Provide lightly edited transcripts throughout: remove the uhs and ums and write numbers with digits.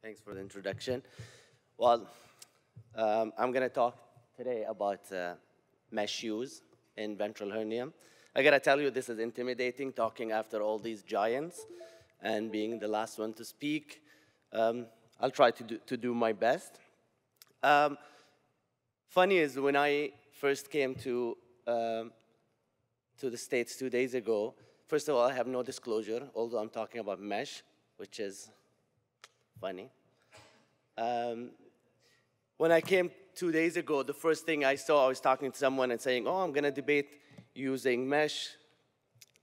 Thanks for the introduction. Well, I'm going to talk today about mesh use in ventral hernia. I got to tell you, this is intimidating, talking after all these giants and being the last one to speak. I'll try to do my best. Funny is, when I first came to the States 2 days ago, first of all, I have no disclosure, although I'm talking about mesh, which is funny. When I came 2 days ago, the first thing I saw, I was talking to someone and saying, oh, I'm going to debate using mesh.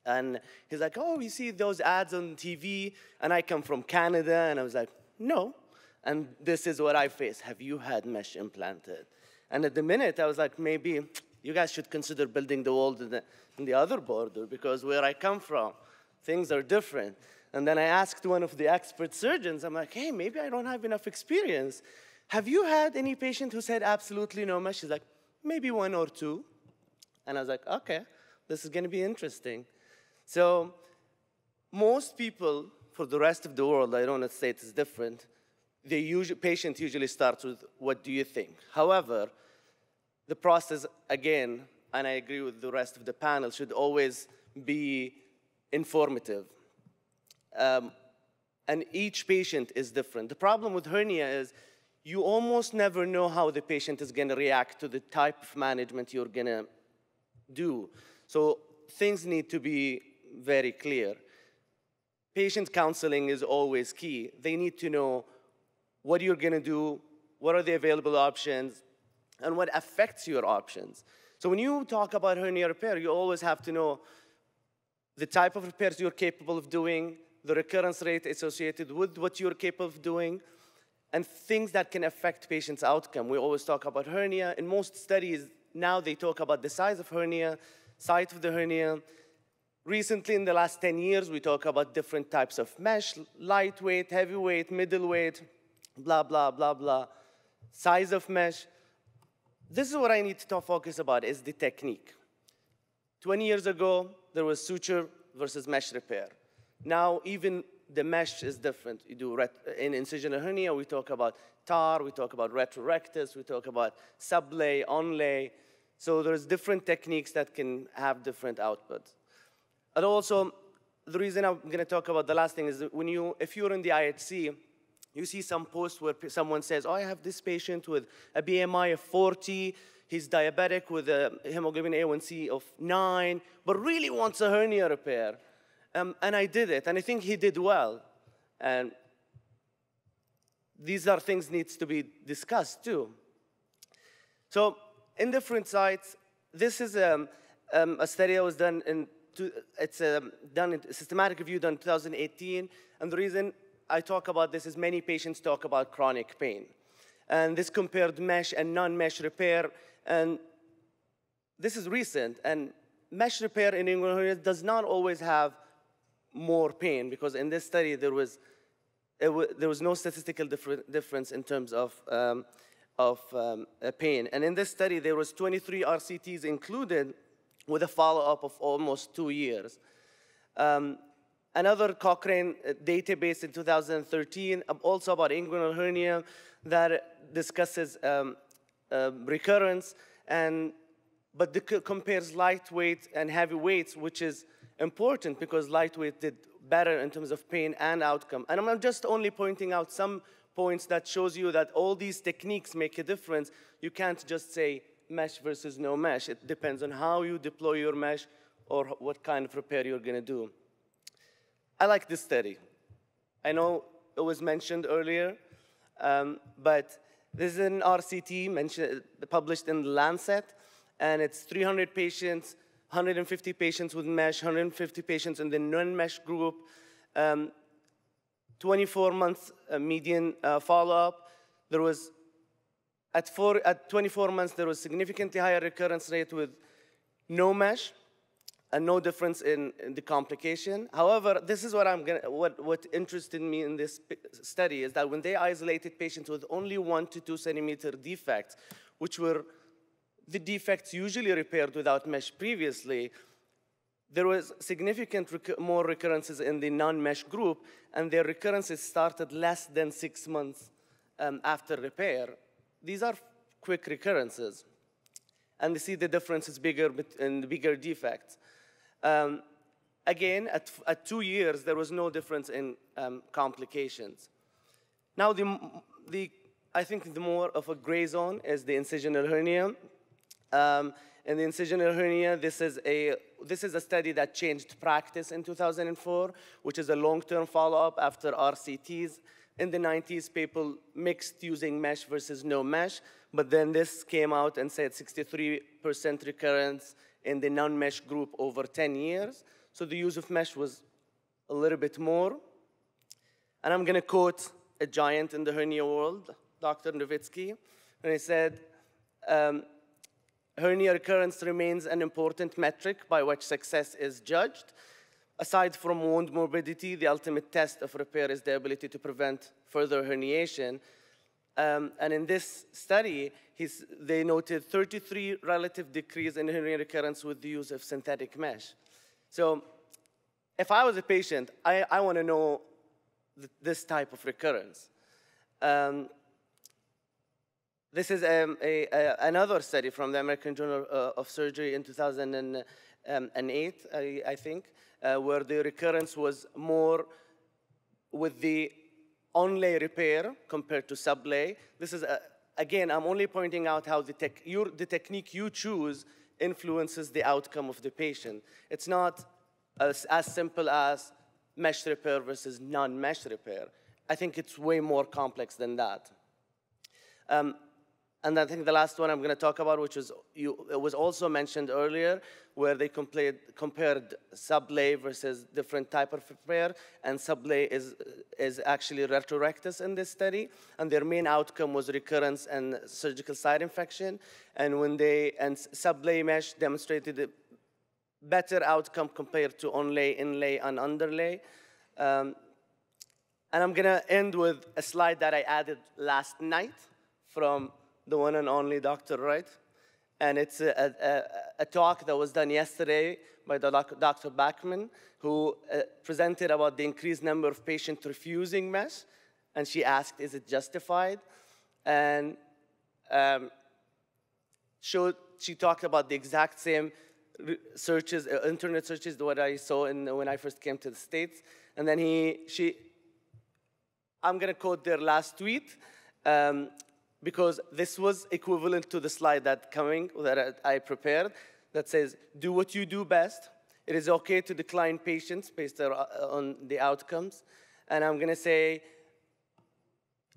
And he's like, oh, we see those ads on TV, and I come from Canada. And I was like, no. And this is what I face. Have you had mesh implanted? And at the minute, I was like, maybe you guys should consider building the wall in the other border, because where I come from, things are different. And then I asked one of the expert surgeons, I'm like, hey, maybe I don't have enough experience. Have you had any patient who said absolutely no mesh? She's like, maybe one or two. And I was like, okay, this is going to be interesting. So most people, for the rest of the world, I don't want to say it's different, the patient usually starts with, what do you think? However, the process, again, and I agree with the rest of the panel, should always be informative. And each patient is different. The problem with hernia is you almost never know how the patient is going to react to the type of management you're going to do. So things need to be very clear. Patient counseling is always key. They need to know what you're going to do, what are the available options, and what affects your options. So when you talk about hernia repair, you always have to know the type of repairs you're capable of doing, the recurrence rate associated with what you're capable of doing, and things that can affect patients' outcome. We always talk about hernia. In most studies, now they talk about the size of hernia, site of the hernia. Recently, in the last 10 years, we talk about different types of mesh, lightweight, heavyweight, middleweight, blah, blah, blah, blah, size of mesh. This is what I need to focus about, is the technique. 20 years ago, there was suture versus mesh repair. Now, even the mesh is different. You do in incisional hernia, we talk about TAR, we talk about retrorectus, we talk about sublay, onlay. So there's different techniques that can have different outputs. And also, the reason I'm going to talk about the last thing is that if you're in the IHC, you see some posts where someone says, oh, I have this patient with a BMI of 40, he's diabetic with a hemoglobin A1C of 9, but really wants a hernia repair. And I did it, and I think he did well. And these are things needs to be discussed too. So in different sites, this is a study that was done it's a systematic review done in 2018, and the reason I talk about this is many patients talk about chronic pain. And this compared mesh and non-mesh repair, and this is recent, and mesh repair in inguinal hernia does not always have more pain, because in this study there was no statistical difference in terms of pain. And in this study there was 23 RCTs included with a follow-up of almost 2 years. Another Cochrane database in 2013, also about inguinal hernia, that discusses recurrence, but compares lightweight and heavy weights, which is important because lightweight did better in terms of pain and outcome. And I'm just only pointing out some points that shows you that all these techniques make a difference. You can't just say mesh versus no mesh. It depends on how you deploy your mesh or what kind of repair you're going to do. I like this study. I know it was mentioned earlier, but this is an RCT published in The Lancet, and it's 300 patients, 150 patients with mesh, 150 patients in the non-mesh group, 24 months median follow-up. There was, at 24 months, there was significantly higher recurrence rate with no mesh, and no difference in the complication. However, this is what interested me in this study is that when they isolated patients with only 1 to 2 centimeter defects, which were the defects usually repaired without mesh previously, There was significant more recurrences in the non-mesh group, and their recurrences started less than 6 months after repair. These are quick recurrences. And you see the difference is bigger in bigger defects. Again, at 2 years, there was no difference in complications. Now, I think the more of a gray zone is the incisional hernia. In the incisional hernia, this is a study that changed practice in 2004, which is a long-term follow-up after RCTs. In the 90s, people mixed using mesh versus no mesh, but then this came out and said 63% recurrence in the non-mesh group over 10 years. So the use of mesh was a little bit more. And I'm going to quote a giant in the hernia world, Dr. Nowitzki, and he said, hernia recurrence remains an important metric by which success is judged. Aside from wound morbidity, the ultimate test of repair is the ability to prevent further herniation. And in this study, they noted 33 relative decrease in hernia recurrence with the use of synthetic mesh. So if I was a patient, I want to know this type of recurrence. This is another study from the American Journal of Surgery in 2008, I think, where the recurrence was more with the onlay repair compared to sublay. This is, again, I'm only pointing out how the technique you choose influences the outcome of the patient. It's not as simple as mesh repair versus non-mesh repair. I think it's way more complex than that. And I think the last one I'm going to talk about, which was also mentioned earlier, where they compared sublay versus different type of repair, and sublay is actually retrorectus in this study, and their main outcome was recurrence and surgical site infection, and sublay mesh demonstrated a better outcome compared to onlay, inlay, and underlay. And I'm going to end with a slide that I added last night from the one and only Dr. Wright. And it's a talk that was done yesterday by Dr. Bachman, who presented about the increased number of patients refusing mesh. And she asked, is it justified? And she talked about the exact same searches, internet searches, what I saw when I first came to the States. And then I'm going to quote their last tweet, because this was equivalent to the slide that I prepared that says, do what you do best. It is okay to decline patients based on the outcomes. And I'm going to say,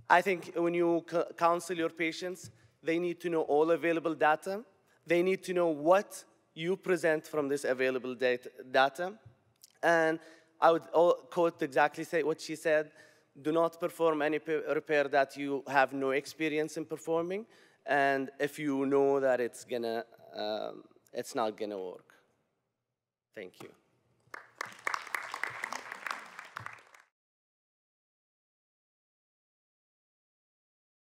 I think when you counsel your patients, they need to know all available data. They need to know what you present from this available data. And I would quote exactly say what she said. Do not perform any repair that you have no experience in performing, and if you know that it's not gonna work. Thank you.